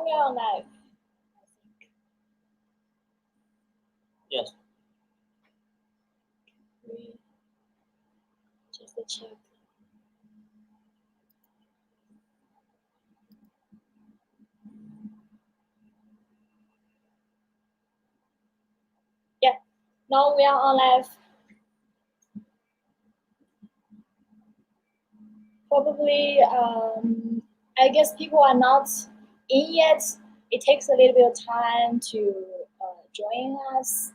we are live. Yes. We just check. Yeah, now we are on live. Probably, I guess people are not in yet. It takes a little bit of time to join us.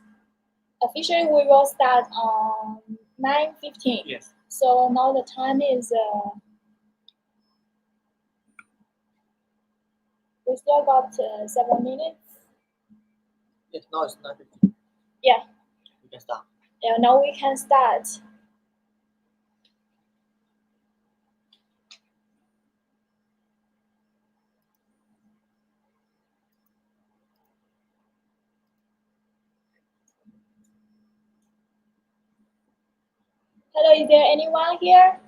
Officially, we will start on 9:15. Yes. So now the time is, we still got 7 minutes. Yes, now it's 9:15. Yeah. We can start. Yeah, now we can start. Hello, is there anyone here?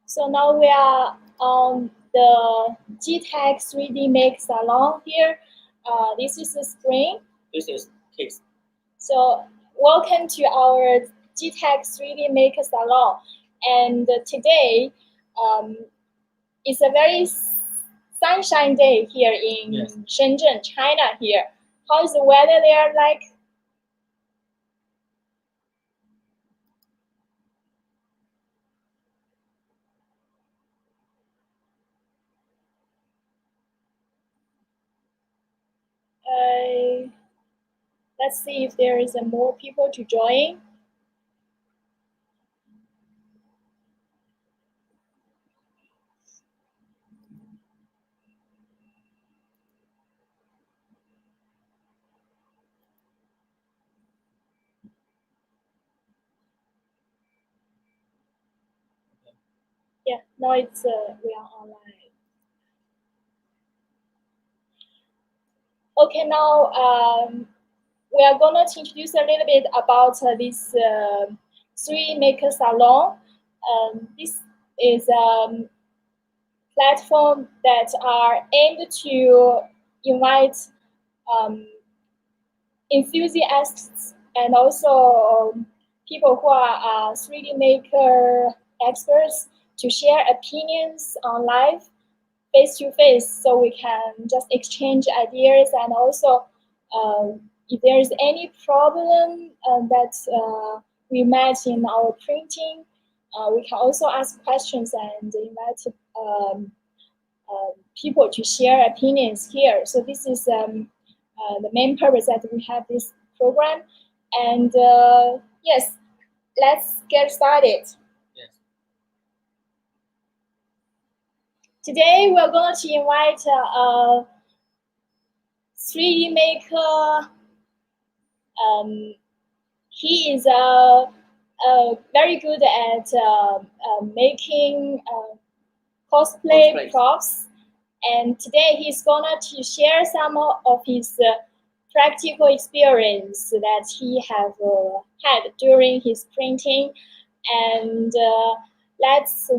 So now we are on the Geeetech 3D Maker Salon here. This is the screen. This is case. So welcome to our Geeetech 3D Maker Salon. And today, it's a very sunshine day here in Yes. Shenzhen, China here. How is the weather there like? Let's see if there is more people to join. Yeah, now it's we are online. Okay, now we are going to introduce a little bit about this 3D Maker Salon. This is a platform that are aimed to invite enthusiasts and also people who are 3D Maker experts to share opinions on live face to face, so we can just exchange ideas, and also if there is any problem that we met in our printing, we can also ask questions and invite people to share opinions here. So this is the main purpose that we have this program. And yes, let's get started. Yes. Today we're going to invite 3D Maker. He is very good at making cosplay props, and today he's gonna to share some of his practical experience that he have had during his printing. And let's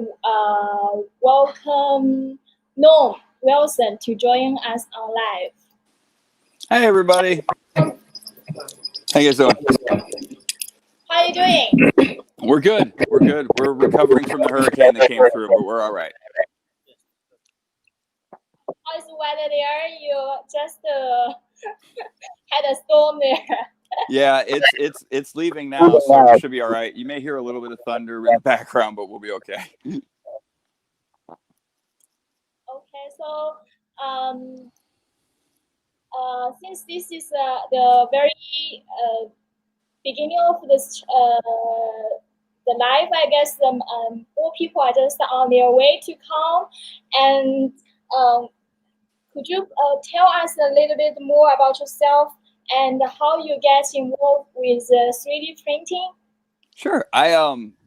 welcome Noam Wilson to join us on live. Hey everybody. How you guys doing? How are you doing? We're good. We're good. We're recovering from the hurricane that came through, but we're all right. How's the weather there? You just had a storm there. Yeah, it's leaving now, so we should be all right. You may hear a little bit of thunder in the background, but we'll be okay. Okay, so since this is the very beginning of this the live, I guess more people are just on their way to come. And could you tell us a little bit more about yourself and how you get involved with 3D printing? Sure. I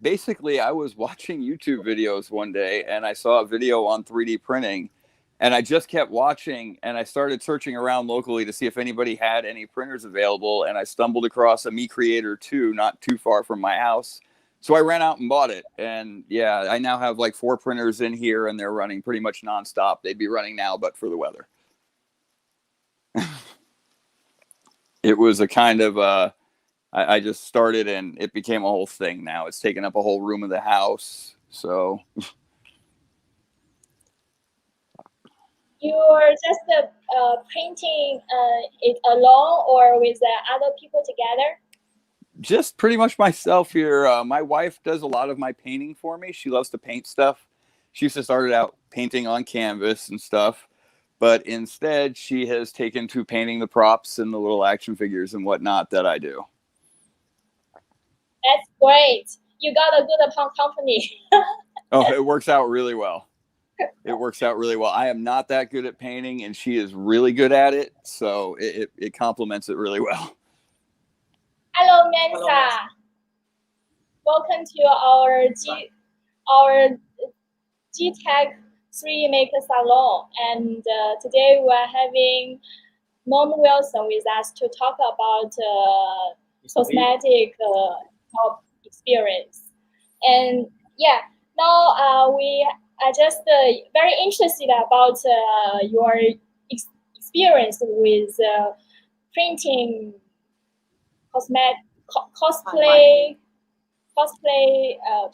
basically I was watching YouTube videos one day and I saw a video on 3D printing, and I just kept watching, and I started searching around locally to see if anybody had any printers available, and I stumbled across a Me Creator 2 not too far from my house. So I ran out and bought it. And yeah, I now have like 4 printers in here and they're running pretty much nonstop. They'd be running now, but for the weather. It was a kind of, I just started and it became a whole thing now. It's taken up a whole room of the house. So. You're just printing it alone or with other people together? Just pretty much myself here. My wife does a lot of my painting for me. She loves to paint stuff. She used to start out painting on canvas and stuff, but instead she has taken to painting the props and the little action figures and whatnot that I do. That's great. You got a good company. Oh, it works out really well. It works out really well. I am not that good at painting and she is really good at it. So it complements it really well. Hello, Mensa. Welcome to our Geeetech 3D Maker Salon. And today we're having Mom Wilson with us to talk about cosmetic experience. And yeah, now we are just very interested about your experience with printing cosplay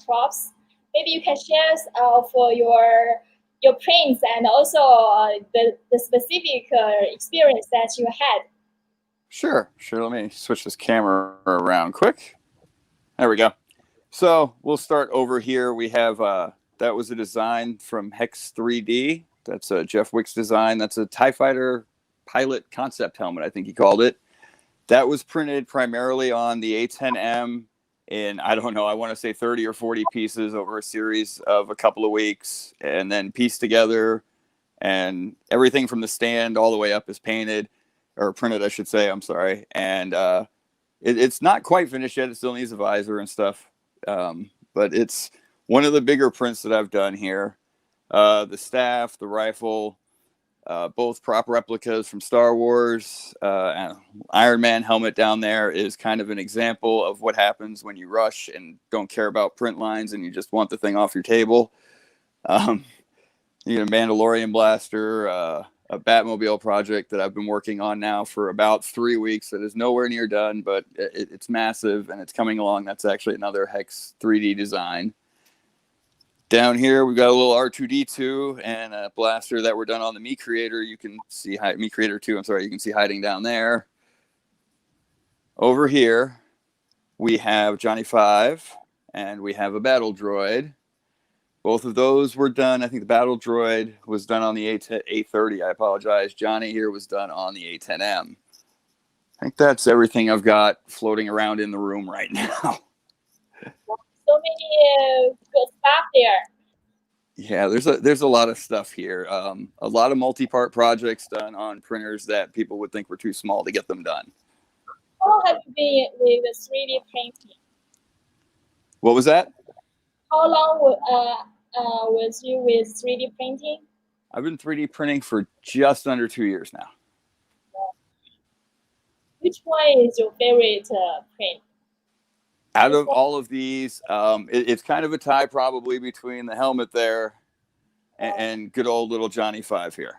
props. Maybe you can share for your prints and also the specific experience that you had. Sure. Let me switch this camera around quick. There we go. So we'll start over here. We have that was a design from Hex 3D. That's a Jeff Wick's design. That's a TIE Fighter pilot concept helmet, I think he called it. That was printed primarily on the A10M in, I don't know, I want to say 30 or 40 pieces over a series of a couple of weeks, and then pieced together, and everything from the stand all the way up is painted, or printed, I should say, I'm sorry. And it's not quite finished yet. It still needs a visor and stuff. But it's one of the bigger prints that I've done here. The staff, the rifle, both prop replicas from Star Wars. Iron Man helmet down there is kind of an example of what happens when you rush and don't care about print lines and you just want the thing off your table. You get a Mandalorian blaster, a Batmobile project that I've been working on now for about 3 weeks that is nowhere near done, but it's massive and it's coming along. That's actually another Hex 3D design. Down here, we've got a little R2-D2 and a blaster that were done on the Me Creator. You can see Me Creator 2. I'm sorry, you can see hiding down there. Over here, we have Johnny 5 and we have a battle droid. Both of those were done. I think the battle droid was done on the A30. I apologize. Johnny here was done on the A10M. I think that's everything I've got floating around in the room right now. So many good stuff there. Yeah, there's a lot of stuff here. A lot of multi-part projects done on printers that people would think were too small to get them done. How long have you been with 3D printing? What was that? How long was you with 3D printing? I've been 3D printing for just under 2 years now. Which one is your favorite print? Out of all of these, it's kind of a tie probably between the helmet there and good old little Johnny 5 here.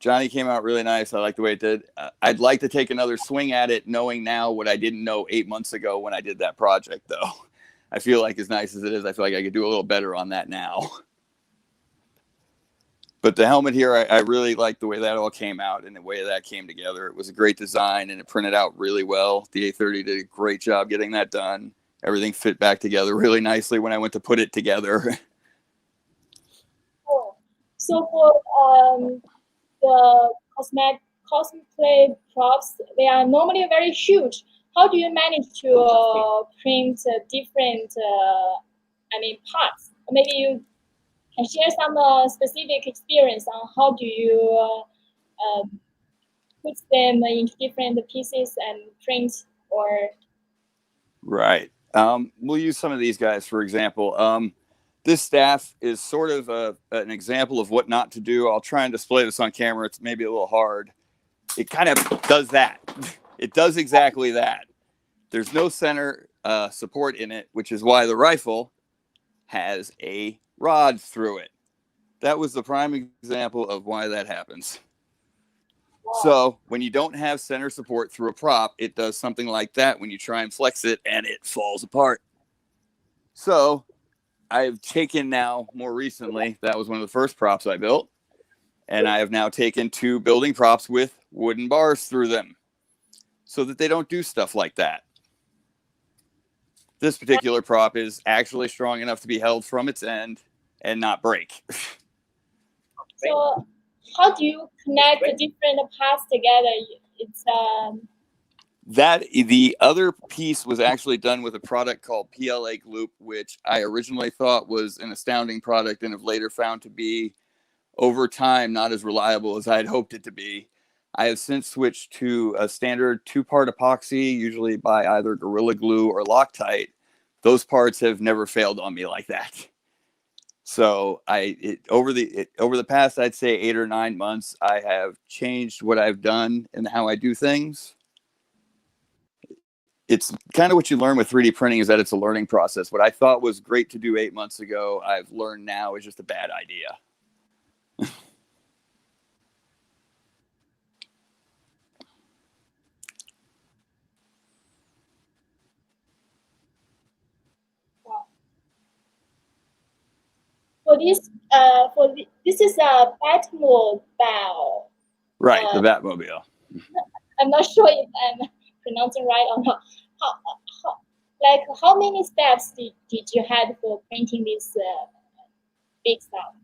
Johnny came out really nice. I like the way it did. I'd like to take another swing at it, knowing now what I didn't know 8 months ago when I did that project, though. I feel like as nice as it is, I feel like I could do a little better on that now. But the helmet here, I really like the way that all came out and the way that came together. It was a great design and it printed out really well. The A30 did a great job getting that done. Everything fit back together really nicely when I went to put it together. Cool. So for the cosplay props, they are normally very huge. How do you manage to print different, parts? Maybe you can share some specific experience on how do you put them into different pieces and print or... Right. We'll use some of these guys, for example. This staff is sort of an example of what not to do. I'll try and display this on camera. It's maybe a little hard. It kind of does that. It does exactly that. There's no center. support in it, which is why the rifle has a rod through it. That was the prime example of why that happens. So when you don't have center support through a prop, it does something like that when you try and flex it and it falls apart. So I've taken now more recently, that was one of the first props I built, and I have now taken 2 building props with wooden bars through them so that they don't do stuff like that. This particular prop is actually strong enough to be held from its end and not break. So how do you connect the different parts together? It's That the other piece was actually done with a product called PLA Gloop, which I originally thought was an astounding product and have later found to be, over time, not as reliable as I had hoped it to be. I have since switched to a standard 2-part epoxy, usually by either Gorilla Glue or Loctite. Those parts have never failed on me like that. So over the past, I'd say 8 or 9 months, I have changed what I've done and how I do things. It's kind of what you learn with 3D printing, is that it's a learning process. What I thought was great to do 8 months ago, I've learned now is just a bad idea. for this. This is a Batmobile. Right, the Batmobile. I'm not sure if I'm pronouncing right or not. How many steps did you had for printing this big stuff?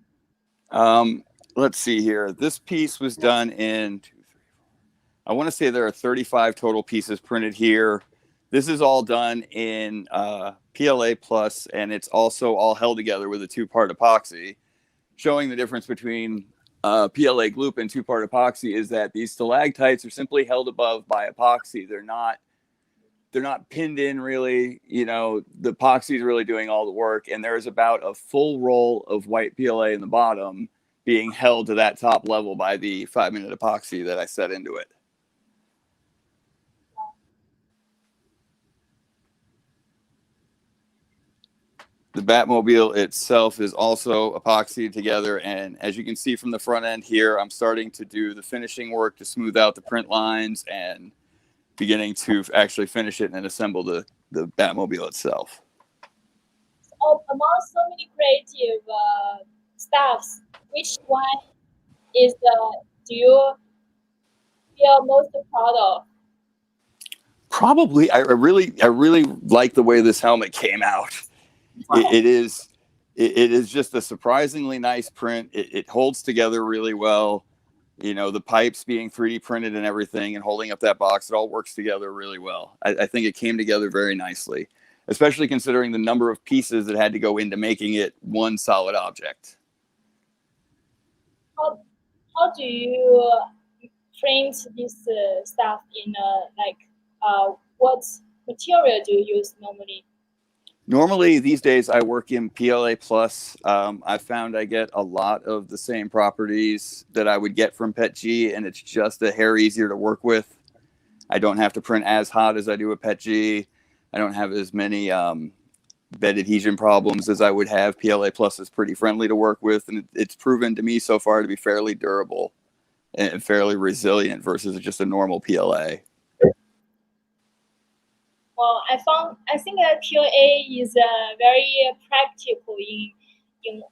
Let's see here. This piece was done in, I want to say there are 35 total pieces printed here. This is all done in PLA Plus, and it's also all held together with a 2-part epoxy. Showing the difference between PLA Gloop and 2-part epoxy is that these stalactites are simply held above by epoxy. They're not pinned in really. You know, the epoxy is really doing all the work, and there's about a full roll of white PLA in the bottom being held to that top level by the 5-minute epoxy that I set into it. The Batmobile itself is also epoxied together, and as you can see from the front end here, I'm starting to do the finishing work to smooth out the print lines and beginning to actually finish it and assemble the Batmobile itself. Among so many creative stuffs, which one is do you feel most proud of? Probably, I really like the way this helmet came out. It is just a surprisingly nice print. It holds together really well. You know, the pipes being 3D printed and everything, and holding up that box, it all works together really well. I think it came together very nicely, especially considering the number of pieces that had to go into making it one solid object. How do you print this stuff in what material do you use normally? Normally, these days, I work in PLA Plus. I found I get a lot of the same properties that I would get from PETG, and it's just a hair easier to work with. I don't have to print as hot as I do with PETG. I don't have as many bed adhesion problems as I would have. PLA Plus is pretty friendly to work with, and it's proven to me so far to be fairly durable and fairly resilient versus just a normal PLA. Well, I think that PLA is very practical in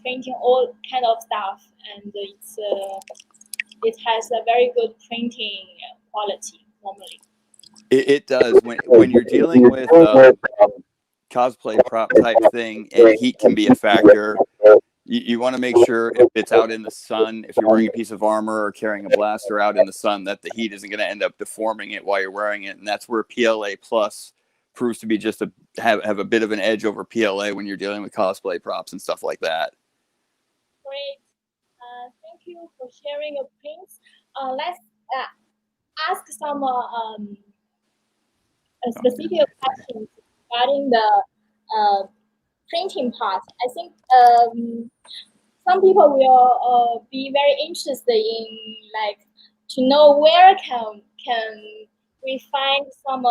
printing all kind of stuff, and it has a very good printing quality normally. It does when you're dealing with cosplay prop type thing, and heat can be a factor. You want to make sure if it's out in the sun, if you're wearing a piece of armor or carrying a blaster out in the sun, that the heat isn't going to end up deforming it while you're wearing it. And that's where PLA Plus proves to be just have a bit of an edge over PLA when you're dealing with cosplay props and stuff like that. Great. Thank you for sharing your prints. Let's ask some specific questions regarding the printing part. I think some people will be very interested in to know where can we find some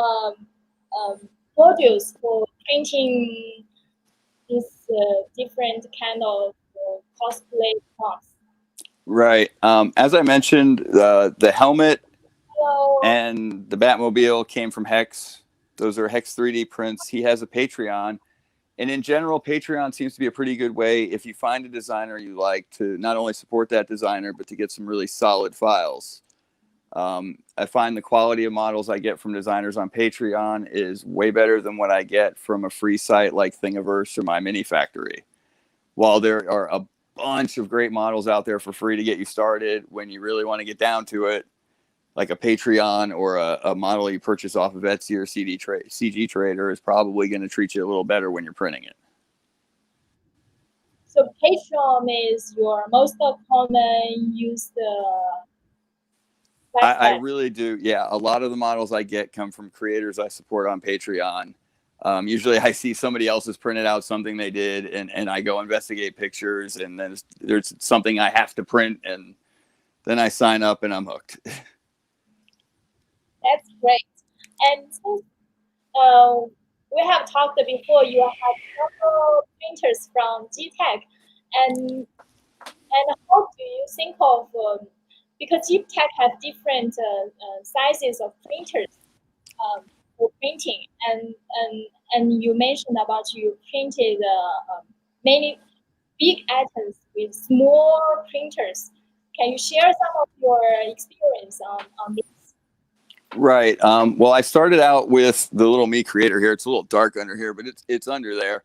modules for printing these different kind of cosplay props. Right. As I mentioned, the helmet Hello. and the Batmobile came from Hex. Those are Hex 3D prints. He has a Patreon. And in general, Patreon seems to be a pretty good way if you find a designer you like to not only support that designer, but to get some really solid files. I find the quality of models I get from designers on Patreon is way better than what I get from a free site like Thingiverse or My Mini Factory. While there are a bunch of great models out there for free to get you started, when you really want to get down to it, like a Patreon or a model you purchase off of Etsy or CG Trader is probably going to treat you a little better when you're printing it. So Patreon is your most common used I website. really do. Yeah, a lot of the models I get come from creators I support on Patreon. Usually I see somebody else has printed out something they did, and I go investigate pictures, and then there's something I have to print, and then I sign up and I'm hooked. That's great. And since we have talked before, you have several printers from Geeetech, and how do you think of because Geeetech have different sizes of printers for printing, and you mentioned about you printed many big items with small printers. Can you share some of your experience on this? Right. Well, I started out with the little Me Creator here. It's a little dark under here, but it's under there.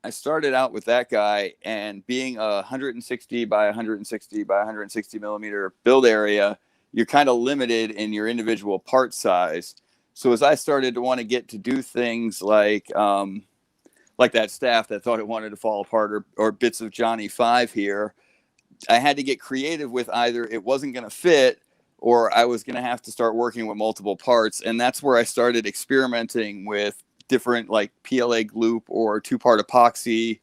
I started out with that guy, and being a 160 by 160 by 160 millimeter build area, you're kind of limited in your individual part size. So as I started to want to get to do things like that staff that thought it wanted to fall apart, or bits of Johnny 5 here, I had to get creative with either it wasn't going to fit or I was going to have to start working with multiple parts. And that's where I started experimenting with different like PLA glue or 2-part epoxy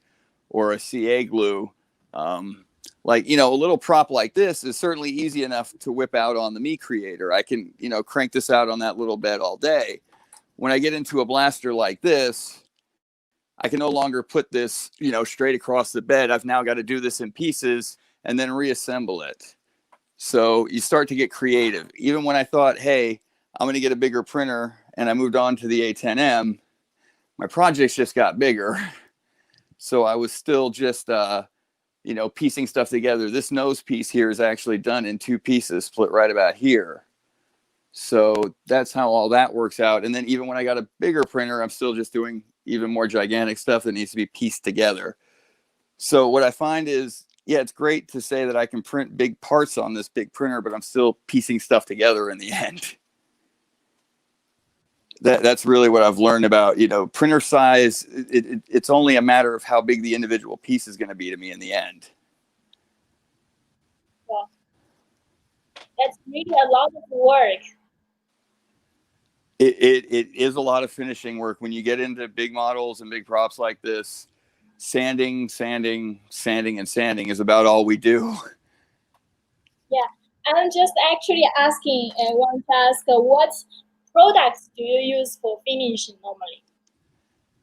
or a CA glue. Like, a little prop like this is certainly easy enough to whip out on the Me Creator. I can, crank this out on that little bed all day. When I get into a blaster like this, I can no longer put this, straight across the bed. I've now got to do this in pieces and then reassemble it. So you start to get creative. Even when I thought, hey, I'm going to get a bigger printer, and I moved on to the A10M, my projects just got bigger. So I was still just, piecing stuff together. This nose piece here is actually done in 2 pieces, split right about here. So that's how all that works out. And then even when I got a bigger printer, I'm still just doing even more gigantic stuff that needs to be pieced together. So what I find is, yeah, it's great to say that I can print big parts on this big printer, but I'm still piecing stuff together in the end. That's really what I've learned about, printer size. It's only a matter of how big the individual piece is going to be to me in the end. Well, that's really a lot of work. It is a lot of finishing work when you get into big models and big props like this. Sanding, and sanding is about all we do. Yeah, I'm just actually asking, want to ask what products do you use for finishing normally?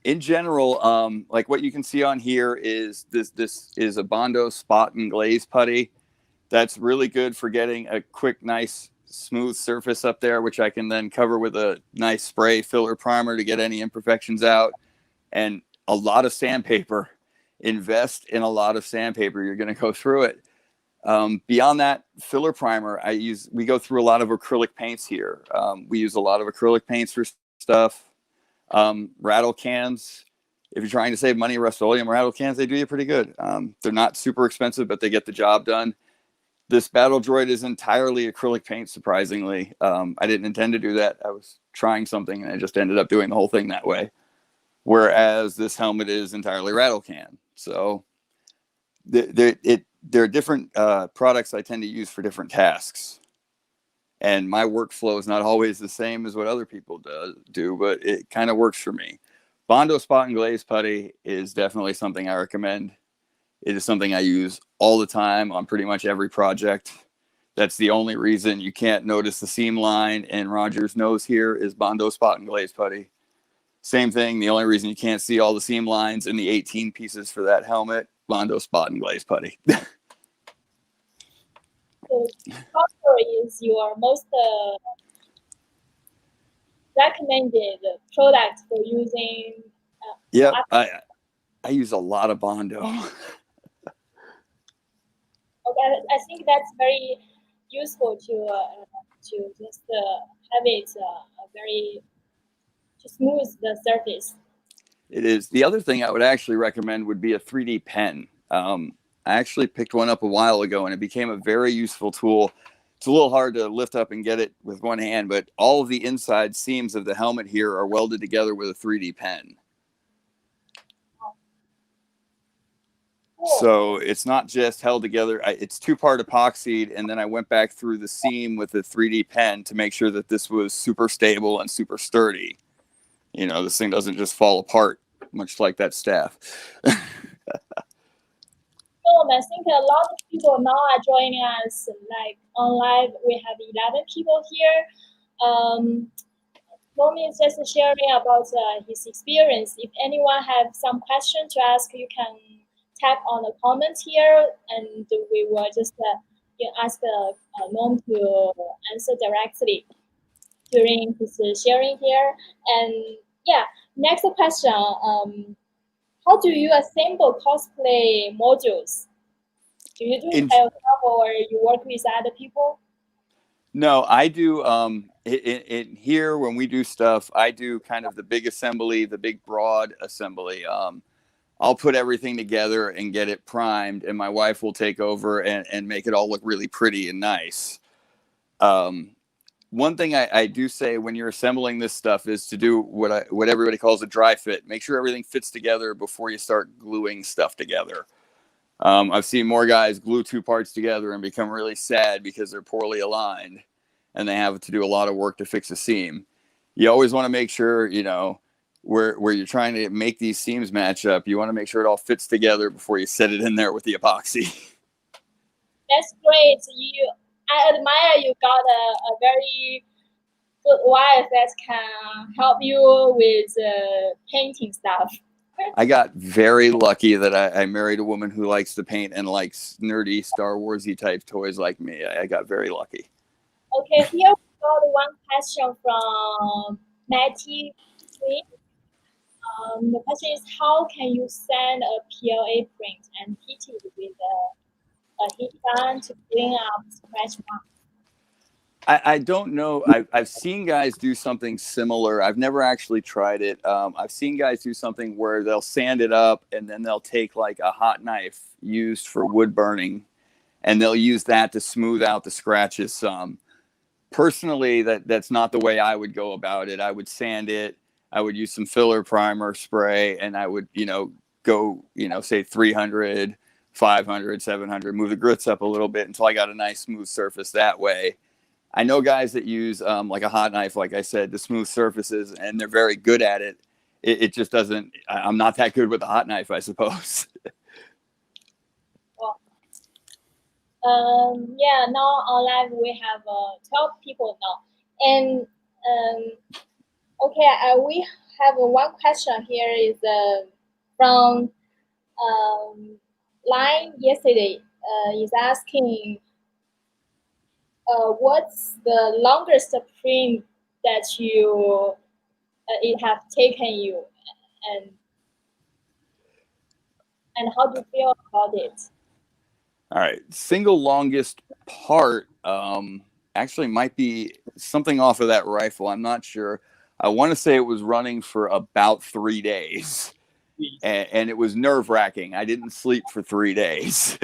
In general, like what you can see on here is this is a Bondo spot and glaze putty. That's really good for getting a quick, nice, smooth surface up there, which I can then cover with a nice spray filler primer to get any imperfections out. And a lot of sandpaper. Invest in a lot of sandpaper. You're going to go through it. Beyond that, filler primer, we go through a lot of acrylic paints here. We use a lot of acrylic paints for stuff. Rattle cans. If you're trying to save money, Rust-Oleum rattle cans, they do you pretty good. They're not super expensive, but they get the job done. This Battle Droid is entirely acrylic paint, surprisingly. I didn't intend to do that. I was trying something, and I just ended up doing the whole thing that way. Whereas this helmet is entirely rattle can. So there are different products I tend to use for different tasks. And my workflow is not always the same as what other people do, but it kind of works for me. Bondo spot and glaze putty is definitely something I recommend. It is something I use all the time on pretty much every project. That's the only reason you can't notice the seam line in Roger's nose here is Bondo spot and glaze putty. Same thing. The only reason you can't see all the seam lines in the 18 pieces for that helmet, Bondo spot and glaze putty. So Cosplay is your most recommended product for using. Yep, I use a lot of Bondo. Okay, I think that's very useful to just have it very to smooth the surface. It is. The other thing I would actually recommend would be a 3D pen. I actually picked one up a while ago, and it became a very useful tool. It's a little hard to lift up and get it with one hand, but all of the inside seams of the helmet here are welded together with a 3D pen. Cool. So it's not just held together. It's two-part epoxied, and then I went back through the seam with a 3D pen to make sure that this was super stable and super sturdy. You know, this thing doesn't just fall apart, much like that staff. I think a lot of people now are joining us like on live. We have 11 people here. Romy is just sharing about his experience. If anyone have some question to ask, you can tap on the comments here, and we will just ask Mom to answer directly during his sharing here. And yeah, next question. How do you assemble cosplay modules? Do you do it by yourself or you work with other people? No, I do. Here, when we do stuff, I do kind of the big assembly, the big broad assembly. I'll put everything together and get it primed, and my wife will take over and make it all look really pretty and nice. One thing I do say when you're assembling this stuff is to do what everybody calls a dry fit. Make sure everything fits together before you start gluing stuff together. I've seen more guys glue two parts together and become really sad because they're poorly aligned and they have to do a lot of work to fix a seam. You always want to make sure, you know, where you're trying to make these seams match up, you want to make sure it all fits together before you set it in there with the epoxy. That's great. I admire you got a very good wife that can help you with painting stuff. I got very lucky that I married a woman who likes to paint and likes nerdy Star Warsy type toys like me. I got very lucky. Okay, here we got one question from Matty. The question is, how can you send a PLA print and heat it with a heat gun to bring up scratch marks? I don't know. I've seen guys do something similar. I've never actually tried it. I've seen guys do something where they'll sand it up and then they'll take like a hot knife used for wood burning and they'll use that to smooth out the scratches some. Personally, that's not the way I would go about it. I would sand it. I would use some filler primer spray and I would, go, say 300, 500, 700, move the grits up a little bit until I got a nice smooth surface that way. I know guys that use like a hot knife, like I said, to smooth surfaces, and they're very good at it. It just doesn't. I'm not that good with the hot knife, I suppose. Yeah, now online we have 12 people now, and okay, we have one question here is from Line yesterday is asking. What's the longest print that you it have taken you, and how do you feel about it? All right, single longest part actually might be something off of that rifle. I'm not sure. I want to say it was running for about 3 days, and it was nerve-wracking. I didn't sleep for 3 days.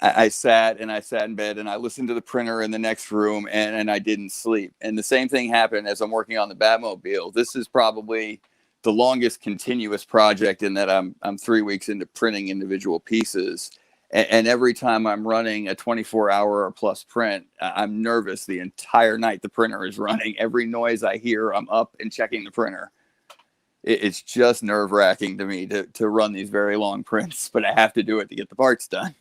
I sat in bed and I listened to the printer in the next room and I didn't sleep. And the same thing happened as I'm working on the Batmobile. This is probably the longest continuous project in that I'm 3 weeks into printing individual pieces. And every time I'm running a 24-hour or plus print, I'm nervous the entire night the printer is running. Every noise I hear, I'm up and checking the printer. It's just nerve-wracking to me to run these very long prints, but I have to do it to get the parts done.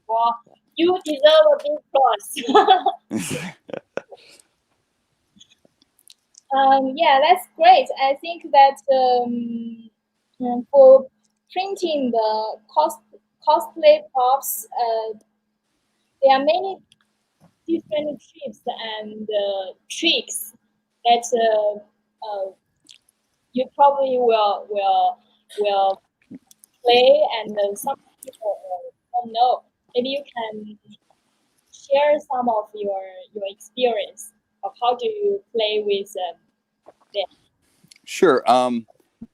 Well, you deserve a big applause. Yeah, that's great. I think that for printing the cosplay props, there are many different tips and tricks that you probably will play, and some people don't know. Maybe you can share some of your experience of how do you play with them. Sure.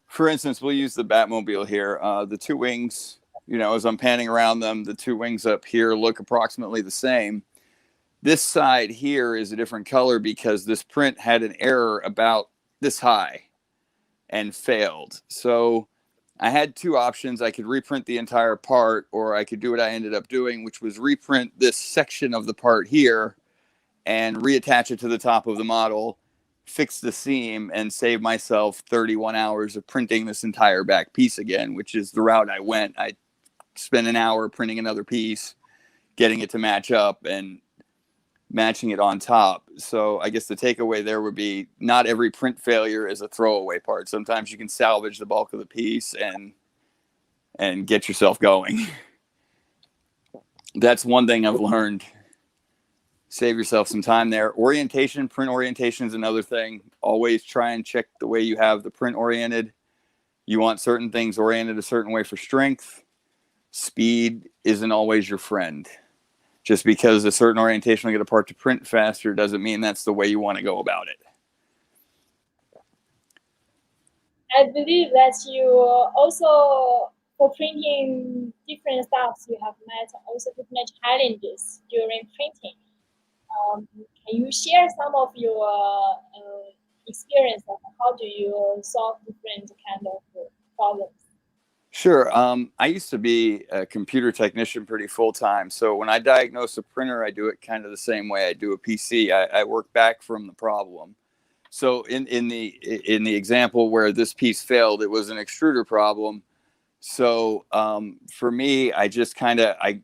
For instance, we'll use the Batmobile here. The two wings, as I'm panning around them, the two wings up here look approximately the same. This side here is a different color because this print had an error about this high and failed. So I had two options. I could reprint the entire part, or I could do what I ended up doing, which was reprint this section of the part here and reattach it to the top of the model, fix the seam, and save myself 31 hours of printing this entire back piece again, which is the route I went. I spent an hour printing another piece, getting it to match up, and matching it on top. So I guess the takeaway there would be not every print failure is a throwaway part. Sometimes you can salvage the bulk of the piece and get yourself going. That's one thing I've learned. Save yourself some time there. Orientation, print orientation is another thing. Always try and check the way you have the print oriented. You want certain things oriented a certain way for strength. Speed isn't always your friend. Just because a certain orientation will get a part to print faster doesn't mean that's the way you want to go about it. I believe that you also, for printing different stuffs, you have met also different challenges during printing. Can you share some of your experience of how do you solve different kind of problems? Sure. I used to be a computer technician pretty full time. So when I diagnose a printer, I do it kind of the same way I do a PC. I work back from the problem. So in the example where this piece failed, it was an extruder problem. So for me, I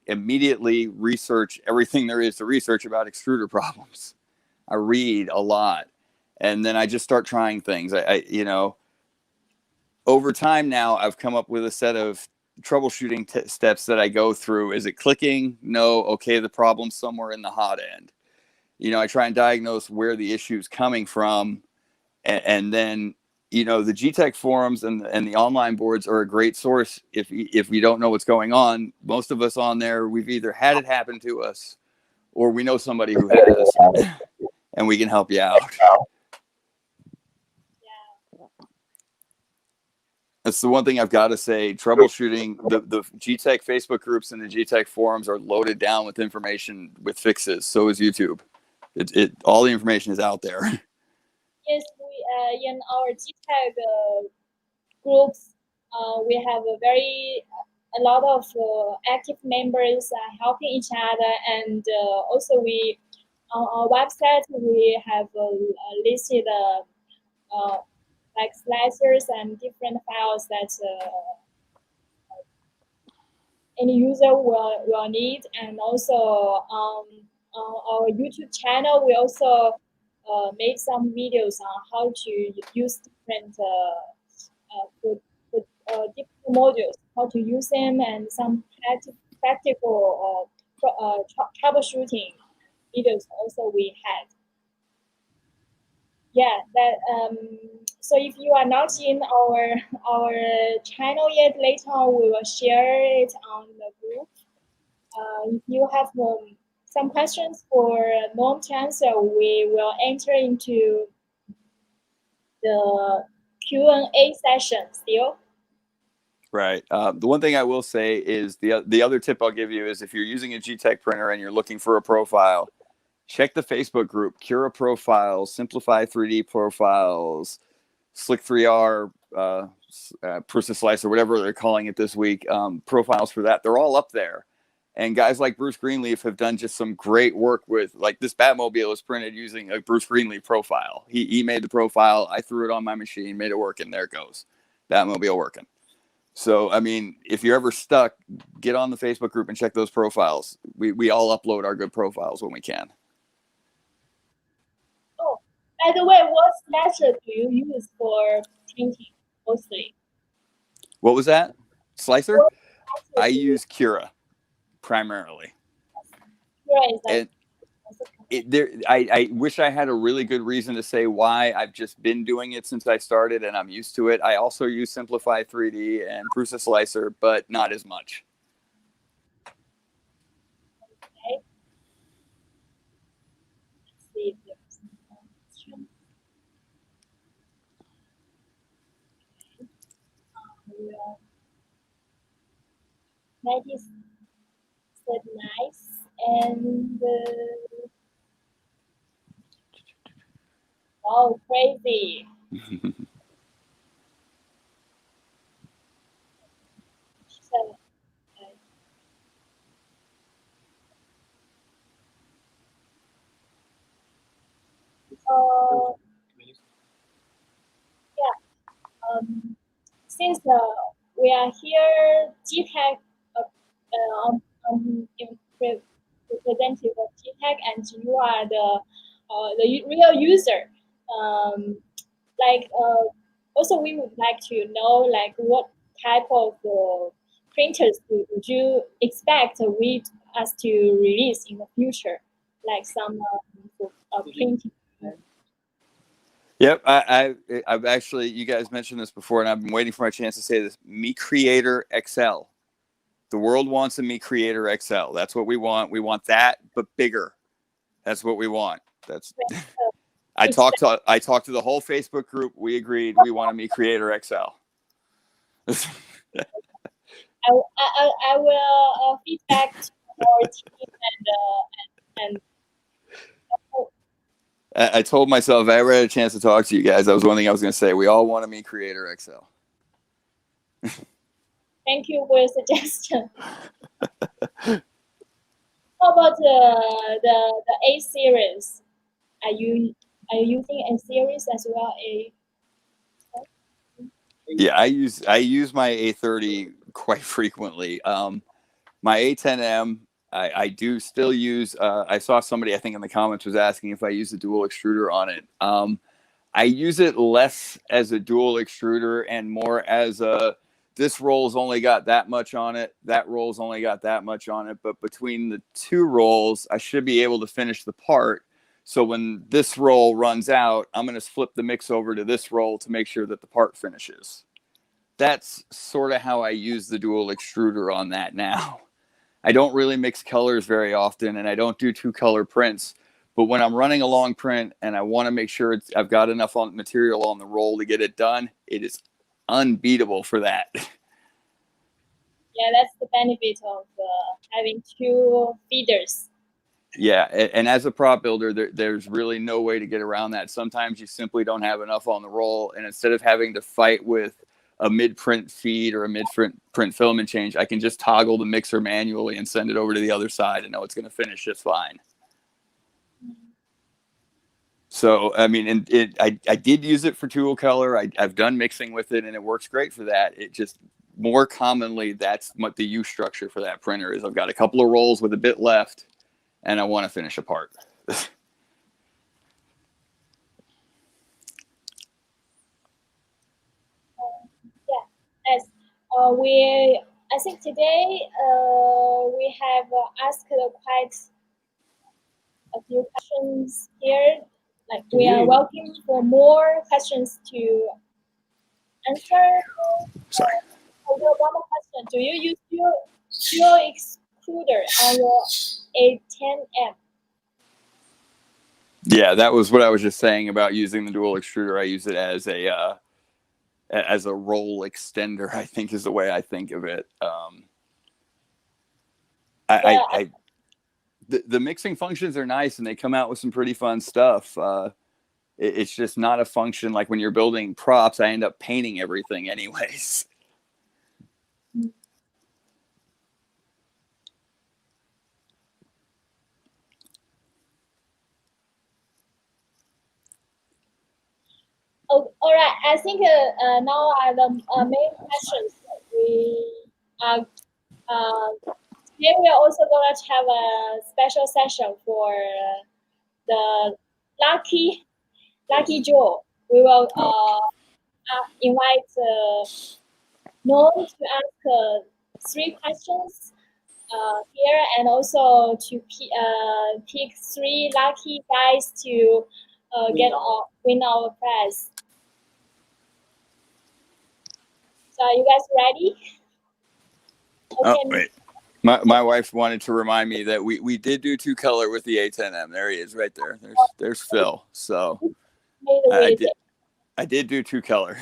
immediately research everything there is to research about extruder problems. I read a lot, and then I just start trying things. Over time now, I've come up with a set of troubleshooting steps that I go through. Is it clicking? No. Okay, the problem's somewhere in the hot end. I try and diagnose where the issue's coming from, and then the Geeetech forums and the online boards are a great source if we don't know what's going on. Most of us on there, we've either had it happen to us or we know somebody who has, and we can help you out. That's the one thing I've got to say. Troubleshooting, the Geeetech Facebook groups and the Geeetech forums are loaded down with information with fixes. So is YouTube. All the information is out there. Yes, we in our Geeetech groups, we have a lot of active members helping each other, and also we on our website we have listed like sliders and different files that any user will need, and also on our YouTube channel we also made some videos on how to use different different modules, how to use them, and some practical troubleshooting videos also we had. Yeah, that so if you are not in our channel yet, later on we will share it on the group. If you have some questions for Norm to answer, we will enter into the Q&A session still. Right. The one thing I will say is the other tip I'll give you is if you're using a Geeetech printer and you're looking for a profile, check the Facebook group, Cura Profiles, Simplify 3D Profiles, Slick 3R, Prusa Slicer, whatever they're calling it this week, profiles for that. They're all up there. And guys like Bruce Greenleaf have done just some great work with, like this Batmobile is printed using a Bruce Greenleaf profile. He made the profile. I threw it on my machine, made it work, and there it goes. Batmobile working. So, I mean, if you're ever stuck, get on the Facebook group and check those profiles. We all upload our good profiles when we can. Oh, By the way, what slasher do you use for printing mostly? What was that? Slicer? What slasher I do you use Cura primarily. use? And I wish I had a really good reason to say why. I've just been doing it since I started and I'm used to it. I also use Simplify 3D and Prusa Slicer, but not as much. Okay. Let's see if there's more questions. That is said nice and oh crazy. So, uh, yeah. Since we are here, Geeetech, representative of Geeetech, and you are the real user. Um, also we would like to know like what type of printers would you expect us to release in the future, like some printing. Yep, I've actually, you guys mentioned this before, and I've been waiting for my chance to say this. Me Creator XL. The world wants a Me Creator XL. That's what we want. We want that, but bigger. That's what we want. That's. I talked to the whole Facebook group. We agreed we want a Me Creator XL. I will feedback to our team and I told myself if I ever had a chance to talk to you guys, that was one thing I was going to say. We all want a Me Creator XL. thank you for your suggestion. How about the A series? Are you using A series as well? Yeah, I use my A30 quite frequently. My A10M, I do still use. I saw somebody I think in the comments was asking if I use a dual extruder on it. I use it less as a dual extruder and more as a, this roll's only got that much on it, that roll's only got that much on it, but between the two rolls, I should be able to finish the part. So when this roll runs out, I'm going to flip the mix over to this roll to make sure that the part finishes. That's sort of how I use the dual extruder on that now. I don't really mix colors very often, and I don't do two color prints. But when I'm running a long print and I want to make sure I've got enough material on the roll to get it done, it is unbeatable for that. Yeah, that's the benefit of having two feeders. Yeah, and as a prop builder, there's really no way to get around that. Sometimes you simply don't have enough on the roll, and instead of having to fight with a mid-print feed or a mid-print filament change, I can just toggle the mixer manually and send it over to the other side and know it's going to finish just fine. So, I mean, I did use it for tool color. I've done mixing with it, and it works great for that. It just, more commonly, that's what the use structure for that printer is. I've got a couple of rolls with a bit left, and I want to finish a part. Yeah, as I think today we have asked quite a few questions here. Like we are welcome for more questions to answer. Sorry. One more question: do you use dual extruder on your A10M? Yeah, that was what I was just saying about using the dual extruder. I use it as a roll extender, I think is the way I think of it. The mixing functions are nice and they come out with some pretty fun stuff. It's just not a function like when you're building props. I end up painting everything anyways. Oh, all right. I think now are the main questions. Today we are also going to have a special session for the lucky lucky draw. We will Oh. invite Norm to ask 3 questions here, and also to pick 3 lucky guys to win our prize. So are you guys ready? Okay. Oh, wait. My wife wanted to remind me that we did do 2 color with the A10M. There he is, right there. There's Phil. So I did do 2 color.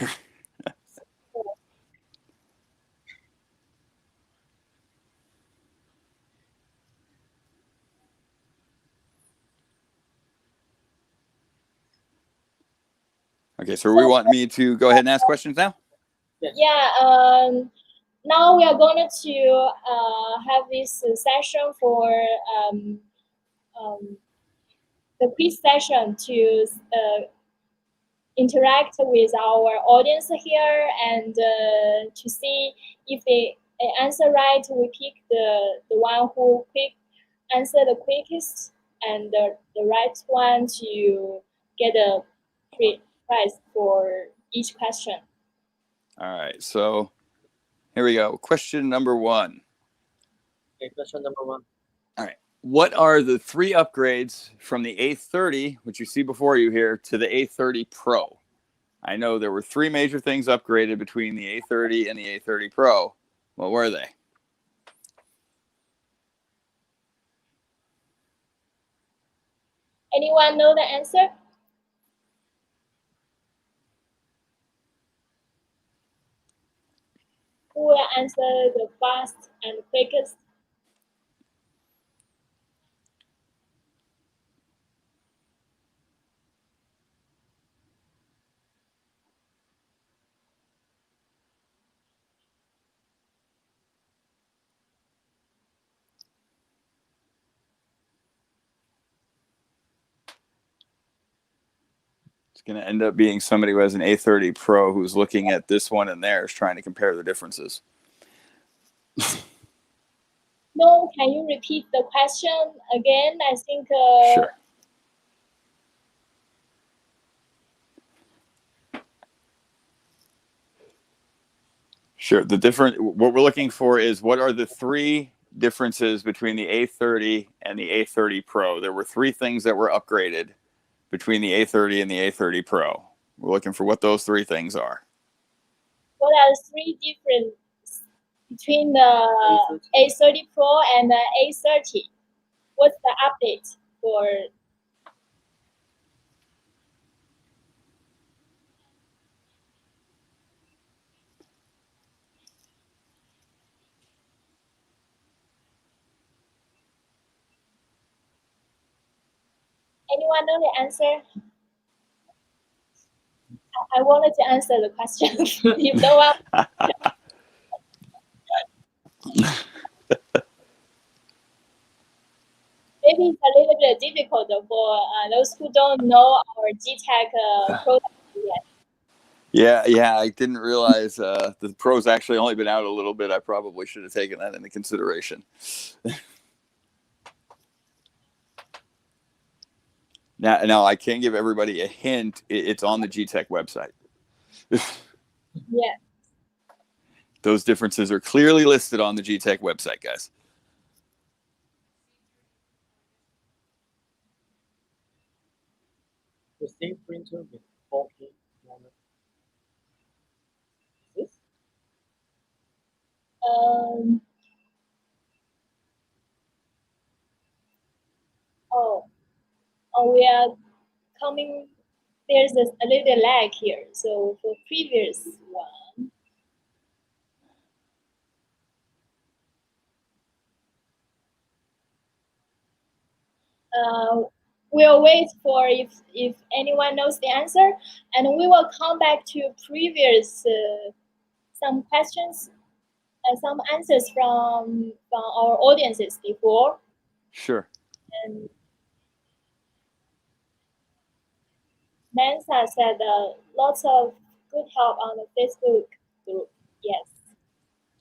Okay, so we want me to go ahead and ask questions now? Yeah. Now we are going to have this session for the quiz session to interact with our audience here, and to see if they answer right. We pick the one who answer the quickest, and the right one to get a prize for each question. All right, so here we go. Question number 1. Okay, question number 1. All right. What are the 3 upgrades from the A30, which you see before you here, to the A30 Pro? I know there were 3 major things upgraded between the A30 and the A30 Pro. What were they? Anyone know the answer? Who will answer the fast and quickest? It's going to end up being somebody who has an A30 Pro who's looking at this one and theirs, trying to compare the differences. No, can you repeat the question again? I think. Sure. Sure. What we're looking for is what are the 3 differences between the A30 and the A30 Pro? There were 3 things that were upgraded between the A30 and the A30 Pro. We're looking for what those 3 things are. What are the 3 differences between the A30 Pro and the A30? What's the update for? Anyone know the answer? I wanted to answer the question. If no one. Maybe it's a little bit difficult for those who don't know our Geeetech product yet. Yeah, I didn't realize the Pro's actually only been out a little bit. I probably should have taken that into consideration. Now I can give everybody a hint. It's on the Geeetech website. Yeah. Those differences are clearly listed on the Geeetech website, guys. The same printer with 4K mono. This? We are coming. There's a little lag here. So for previous one. We'll wait for if anyone knows the answer, and we will come back to previous some questions and some answers from our audiences before. Sure. And Mensa said lots of good help on the Facebook group. Yes.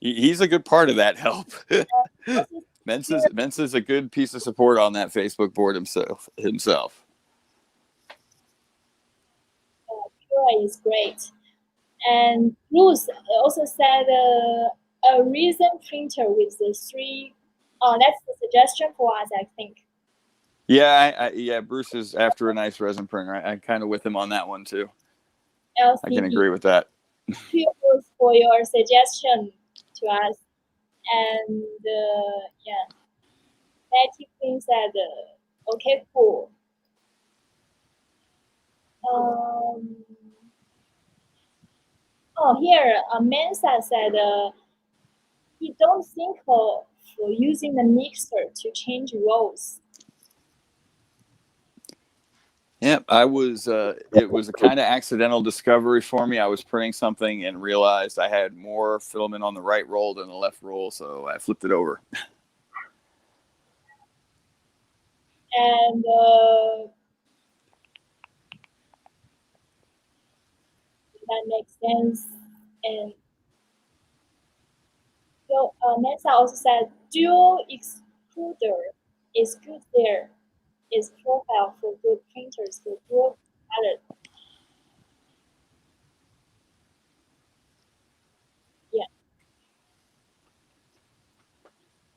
He's a good part of that help. Mensa's a good piece of support on that Facebook board himself. Droid is great. And Bruce also said a resin printer with the three. Oh, that's the suggestion for us, I think. Yeah, yeah. Bruce is after a nice resin printer. I'm kind of with him on that one too. LCD. I can agree with that. Thank you for your suggestion to us. And yeah, Betty Queen said, okay, cool. Oh, here, Mensa said he don't think of using the mixer to change roles. Yep, I was. It was a kind of accidental discovery for me. I was printing something and realized I had more filament on the right roll than the left roll, so I flipped it over. And that makes sense. And so Mensa also said dual extruder is good there. Is profile for good printers for dual palette. Yeah.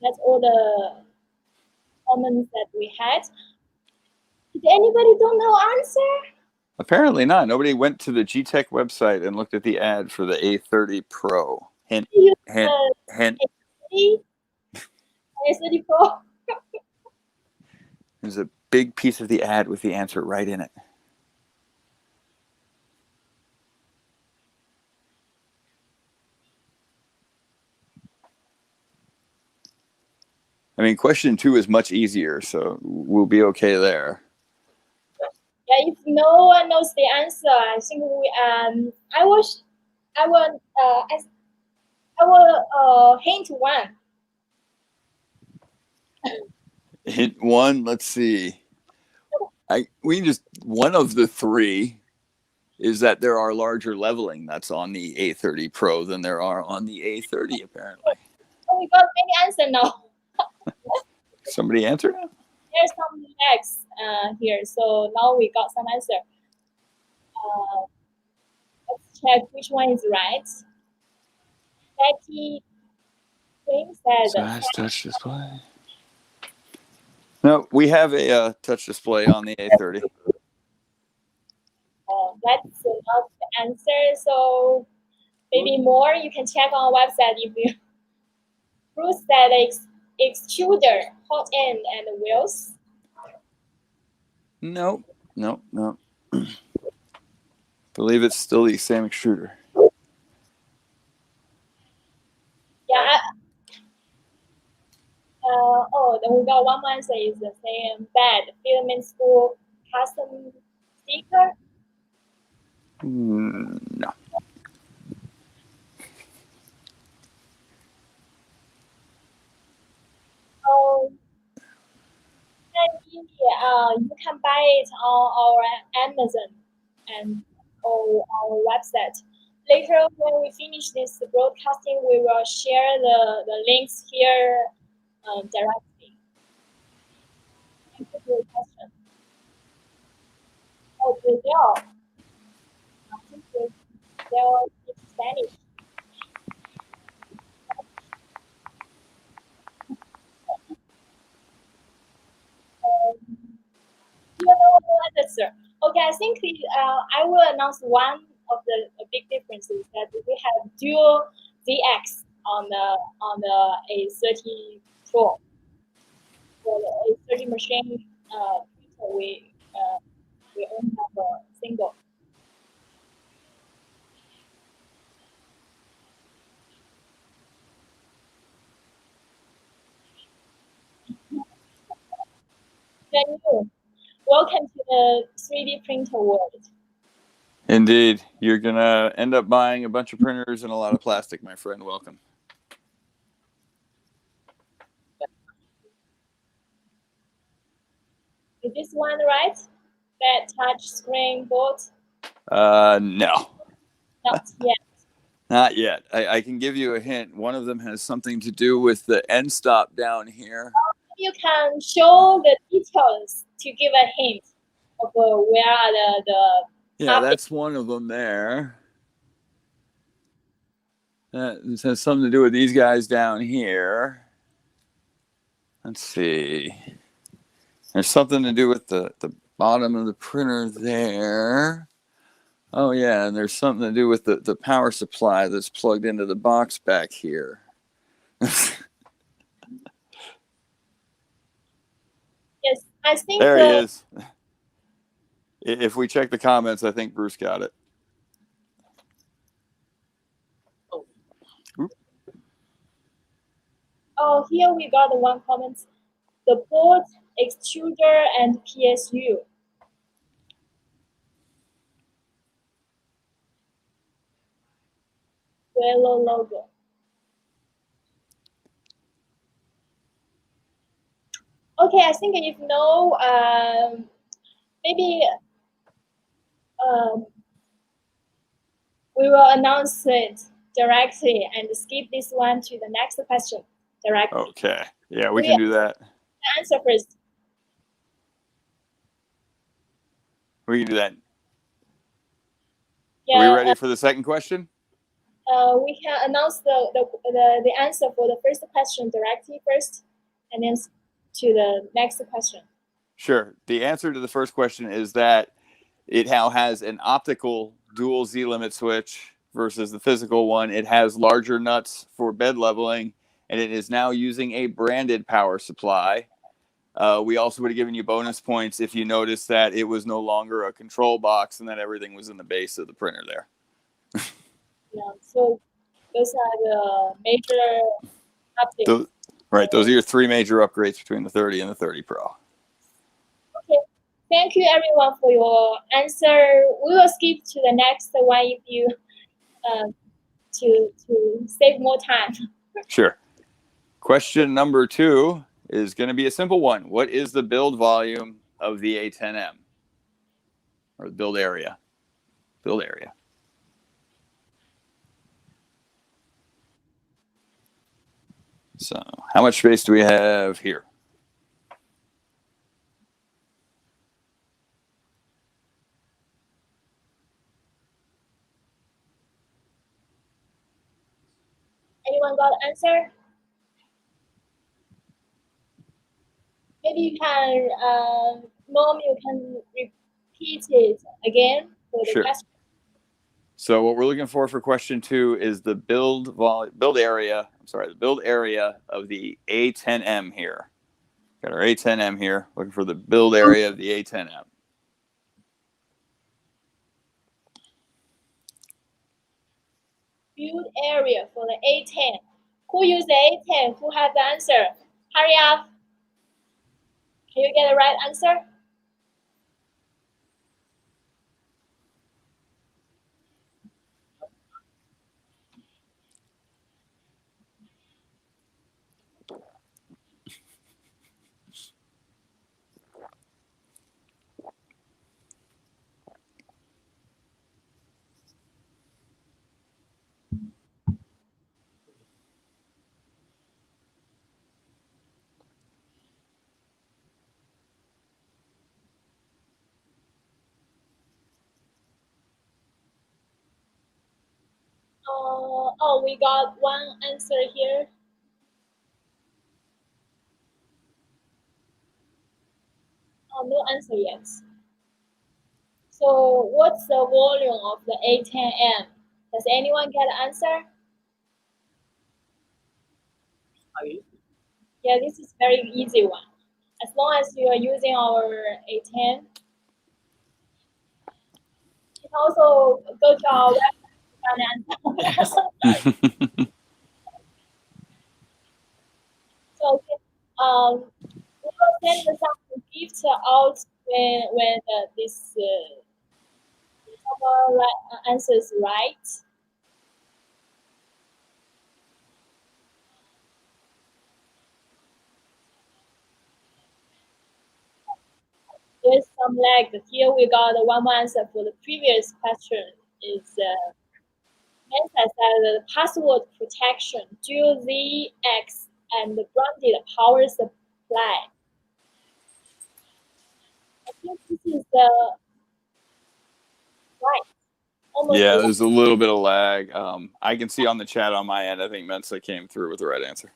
That's all the comments that we had. Did anybody don't know answer? Apparently not. Nobody went to the Geeetech website and looked at the ad for the A30 Pro. Hint, hint, hint. A30 Pro. There's a big piece of the ad with the answer right in it. I mean, question 2 is much easier, so we'll be okay there. Yeah, if no one knows the answer, I think we I will hint one. Hint 1, let's see. We just one of the 3 is that there are larger leveling nuts on the A30 Pro than there are on the A30 apparently. Oh, we got many answers now. Somebody answer now? There's some legs here, so now we got some answer. Let's check which one is right. Betty Queen said. Size touch display. No, we have a touch display on the A30. That's not the answer. So maybe more. You can check on our website if you. Bruce said extruder, hot end, and wheels. No. Believe it's still the same extruder. Yeah. Then we got one more answer is the same bed filament school custom sticker. No. You can buy it on our Amazon and on our website. Later, when we finish this broadcasting, we will share the links here directly. Thank you for your question. Oh, Brazil. I think Brazil speaks Spanish. Okay, I think I will announce one of the big differences that we have dual ZX on the A30 Pro. For the A30 machine, we only have a single. Welcome to the 3D printer world. Indeed. You're going to end up buying a bunch of printers and a lot of plastic, my friend. Welcome. Is this one right? That touch screen board? No. Not yet. Not yet. I can give you a hint. One of them has something to do with the end stop down here. You can show the details to give a hint of where are the Yeah, that's one of them there. That has something to do with these guys down here. Let's see. There's something to do with the bottom of the printer there. Oh, yeah, and there's something to do with the power supply that's plugged into the box back here. Yes, I think there he is. If we check the comments, I think Bruce got it. Oh, here we got one comment. The board, extruder, and PSU. Yellow logo. Okay, I think if no, maybe we will announce it directly and skip this one to the next question directly. Okay. Yeah, we can do that. Answer first. We can do that. Yeah, Are we ready for the second question? we can announce the answer for the first question directly first, and then to the next question. Sure. The answer to the first question is that it now has an optical dual Z-limit switch versus the physical one. It has larger nuts for bed leveling, and it is now using a branded power supply. We also would have given you bonus points if you noticed that it was no longer a control box and that everything was in the base of the printer there. Yeah, so those are the major updates. Right, those are your three major upgrades between the 30 and the 30 Pro. Okay, thank you everyone for your answer. We will skip to the next one if you to save more time. Sure. Question number 2 is going to be a simple one. What is the build volume of the A10M? Or the build area? Build area. So, how much space do we have here? Anyone got an answer? Maybe you can, Mom, you can repeat it again for the question. So what we're looking for question 2 is the build area of the A10M here. Got our A10M here. Looking for the build area of the A10M. Build area for the A10. Who used the A10? Who has the answer? Hurry up. Can you get the right answer? Oh, we got one answer here. Oh, no answer yet. So what's the volume of the A10M? Does anyone get an answer? Yeah, this is very easy one. As long as you are using our A10, you can also go to our website and answer. So we will send some gifts out when this answer is right. There's some lag. Here we got one more answer for the previous question. Is says that the password protection dual ZX and branded power supply. I think this is the right. Almost Yeah, right. there's a little bit of lag. I can see on the chat on my end, I think Mensa came through with the right answer.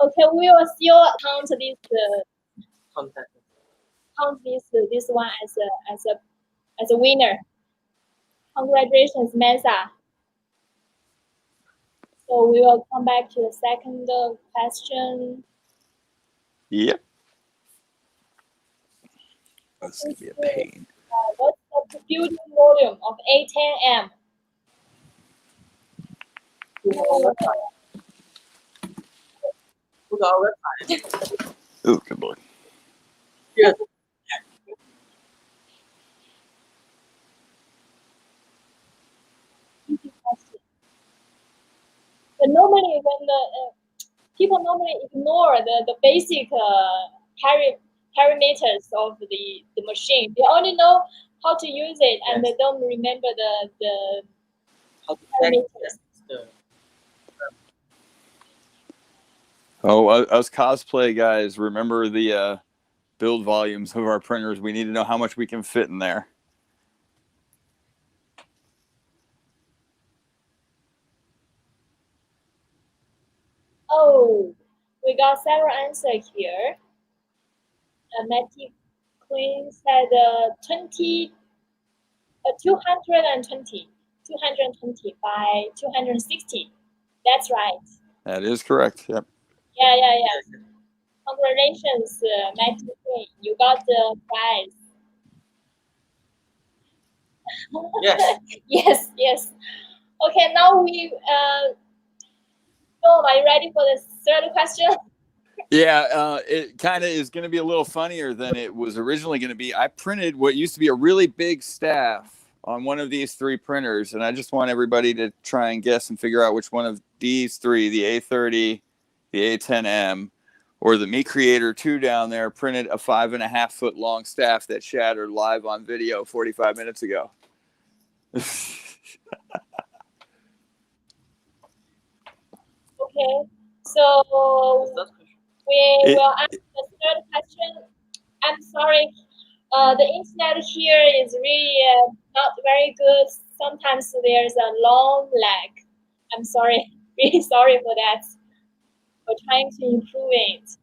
Okay, we will still count Contact. this one as a winner. Congratulations, Mensa. So we will come back to the second question. Yep. This is gonna be a pain. What's the building volume of A10M? Look at our website. Oh, good lord. Yes. Easy question. But normally, when the people normally ignore the basic parameters of the machine, they only know how to use it, and Yes. they don't remember the How to check parameters. the Oh, us cosplay guys, remember the build volumes of our printers. We need to know how much we can fit in there. Oh, we got several answers here. Matty Queen said 220 by 260. That's right. That is correct. Yep. Yeah. Congratulations, Matty Queen. You got the prize. Yes. yes. Okay, now we Tom, are you ready for the third question? Yeah, it kind of is going to be a little funnier than it was originally going to be. I printed what used to be a really big staff on one of these three printers, and I just want everybody to try and guess and figure out which one of these three, the A30, the A10M, or the Me Creator 2 down there, printed a 5.5 foot long staff that shattered live on video 45 minutes ago. Okay, so we will ask the third question. I'm sorry, the internet here is really not very good. Sometimes there's a long lag. I'm sorry, really sorry for that. We're trying to improve it.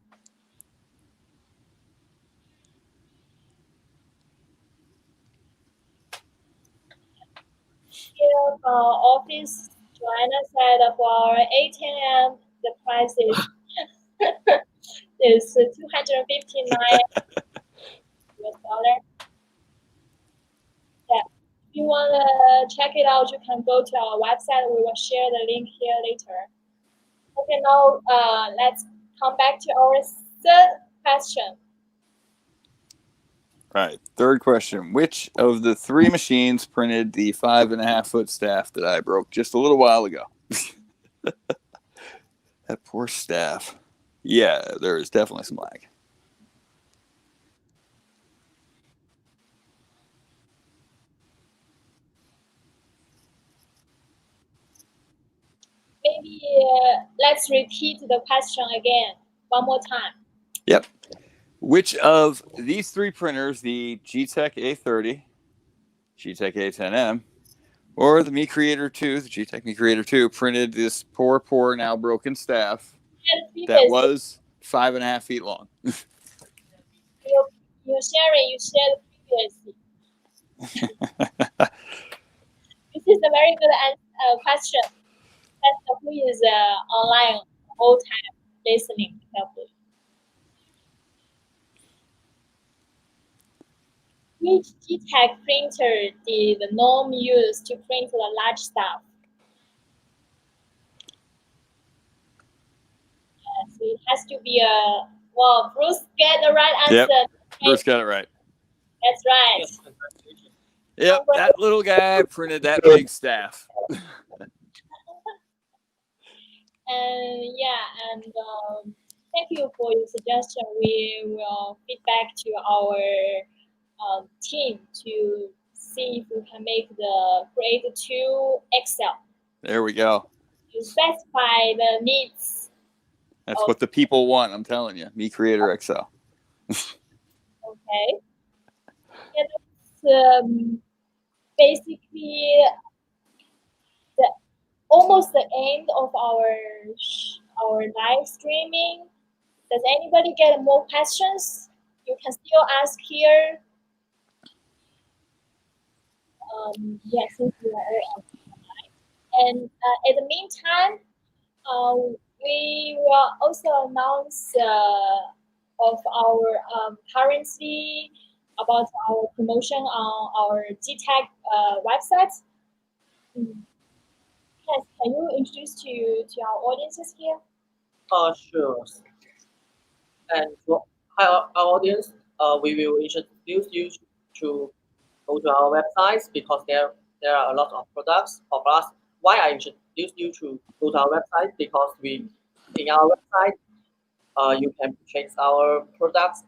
Here from office, Joanna said for A10M, the price is 259 US dollar. Yeah. If you want to check it out, you can go to our website. We will share the link here later. Okay, now let's come back to our third question. Right. Third question. Which of the three machines printed the 5.5 foot staff that I broke just a little while ago? That poor staff. Yeah, there is definitely some lag. Maybe let's repeat the question again one more time. Yep. Which of these three printers, the Geeetech A30, Geeetech A10M, or the Me Creator 2, the Geeetech Me Creator 2, printed this poor, now broken staff that was 5.5 feet long? You shared previously. This is a very good question. That's who is online all time listening carefully. Which Geeetech printer did the norm use to print the large stuff? Yes, it has to be a well. Bruce get the right answer. Yep. Bruce got it right. That's right. Yes. Yep, that little guy printed that big staff. And yeah, and thank you for your suggestion. We will feed back to our team to see if we can make the Create 2 Excel. There we go. You specify the needs. That's what the people want, I'm telling you. Me Creator Excel. Okay. Yeah, basically the almost the end of our live streaming. Does anybody get more questions? You can still ask here. Yes, since we are on time. And at the meantime, we will also announce of our currency about our promotion on our Geeetech website. Yes, can you introduce to our audiences here? Sure. And for our audience, we will introduce you to go to our websites because there are a lot of products of us. Why I introduce you to go to our website because we in our website you can purchase our products.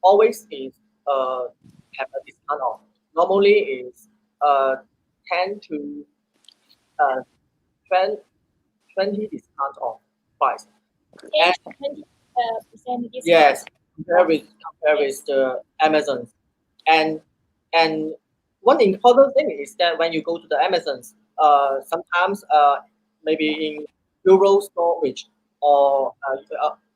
Always is have a discount of normally is 10 to uh, 20, 20 discount of price. 10 And to 20% discount. yes, compare with the Amazon. And and one important thing is that when you go to the Amazons, sometimes maybe in Euro storage or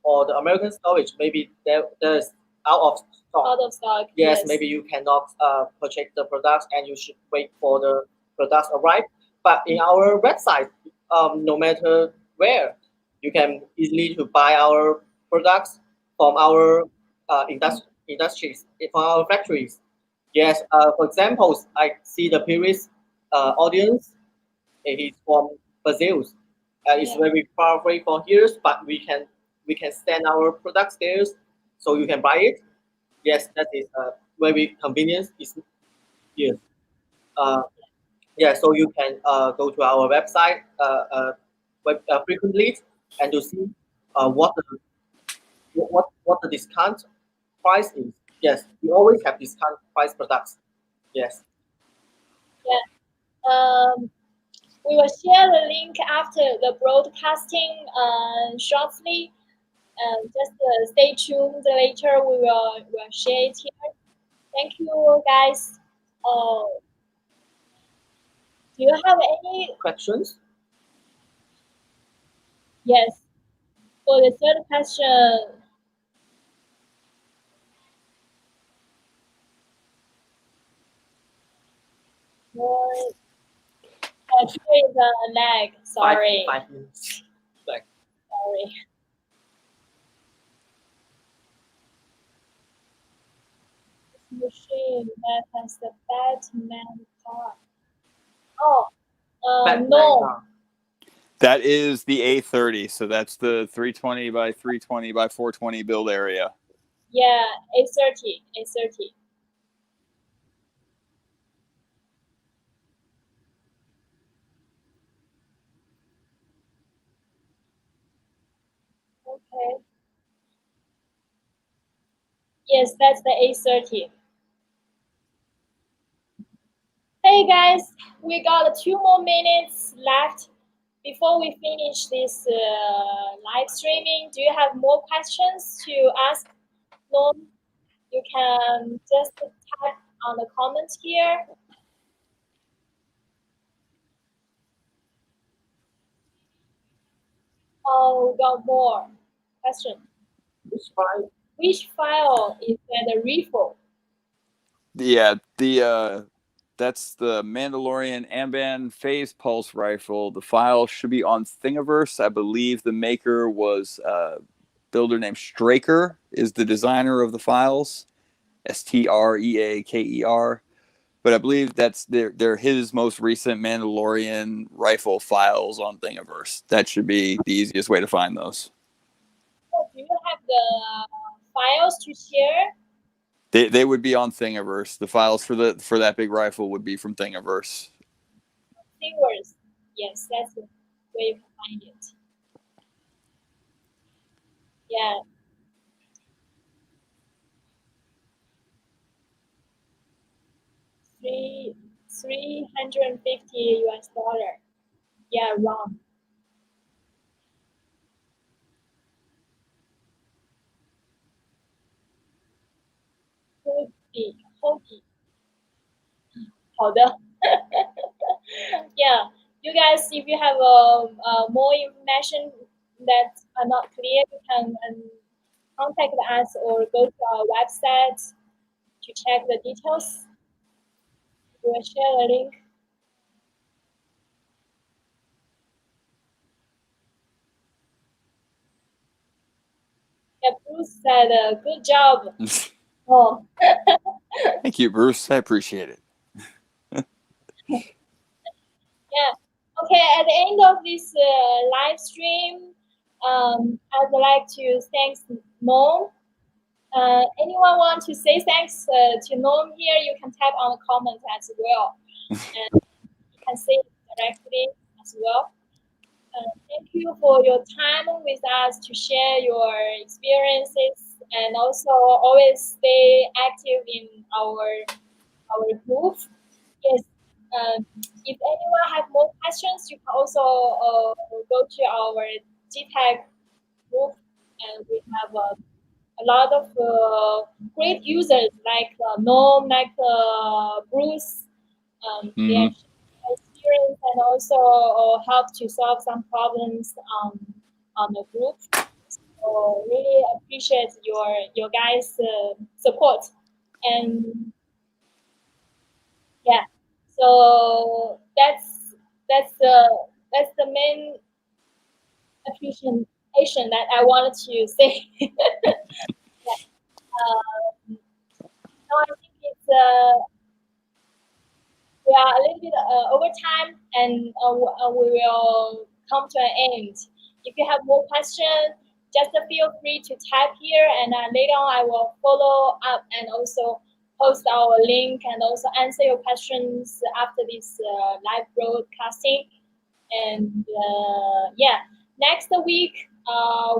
the American storage, maybe there's out of stock. Out of stock. Yes, maybe you cannot purchase the products and you should wait for the products arrive. But in our website, no matter where, you can easily to buy our products from our industries, from our factories. Yes, for example, I see the previous audience. He's from Brazil. It's Yeah. very far away from here, but we can send our products there, so you can buy it. Yes, that is very convenient. Is yes. Uh, yeah, so you can go to our website frequently and to see what the discount price is. Yes, we always have discount price products. Yes. Yeah. We will share the link after the broadcasting shortly. Just stay tuned. Later we will share it here. Thank you, guys. Do you have any? Questions? Yes. For the third question, what? Here is a lag. Sorry. 5 minutes. Like Sorry. This machine that has the Batman car. Oh, Batman no. car. That is the A30, so that's the 320 by 320 by 420 build area. Yeah, A30. A30. Okay. Yes, that's the A30. Hey guys, we got 2 more minutes left before we finish this live streaming. Do you have more questions to ask? No, you can just type on the comments here. Oh, we got more question. Which file? Which file is the refill? Yeah, that's the Mandalorian Amban Phase Pulse Rifle. The file should be on Thingiverse. I believe the maker was a builder named Straker, is the designer of the files. Streaker. But I believe that's they're his most recent Mandalorian rifle files on Thingiverse. That should be the easiest way to find those. Oh, do you have the files to share? They would be on Thingiverse. The files for that big rifle would be from Thingiverse. Thingiverse. Yes, that's the way you can find it. Yeah. $350 US. Yeah, wrong. Hoodie. 好的。Yeah, you guys, if you have more information that are not clear, you can contact us or go to our website to check the details. We'll share the link. Yeah, Bruce said, good job. Oh. Thank you, Bruce. I appreciate it. Yeah. Okay, at the end of this live stream, I'd like to thank Norm. Anyone want to say thanks to Norm here? You can type on the comment as well. And you can say it directly as well. Thank you for your time with us to share your experiences and also always stay active in our group. Yes. If anyone have more questions, you can also go to our Geeetech group, and we have a lot of great users like Norm, like Bruce. They Mhm. actually experience and also help to solve some problems on the group. So really appreciate your guys' support. And yeah, so that's the main appreciation that I wanted to say. Yeah. Now I think it's we are a little bit over time, and we will come to an end. If you have more questions, just feel free to type here, and later on I will follow up and also post our link and also answer your questions after this live broadcasting. And yeah, next week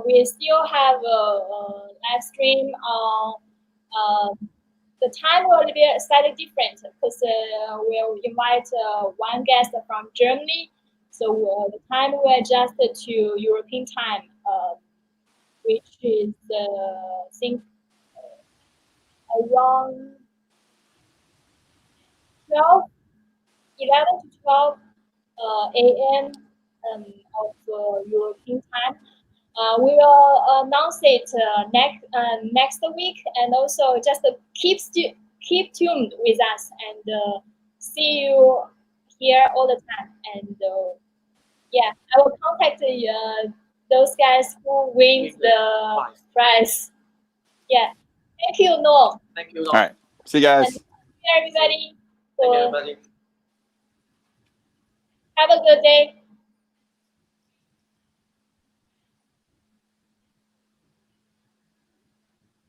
we still have a live stream on. The time will be slightly different because we'll invite one guest from Germany, so the time will adjust to European time, which is I think around 12, 11 to 12 a.m. Of European time. We will announce it next week, and also just keep tuned with us, and see you here all the time. And yeah, I will contact those guys who wins the prize. Yeah, thank you, Noel. Thank you. All right. See you guys. And thank you, everybody. Thank you, everybody. Have a good day.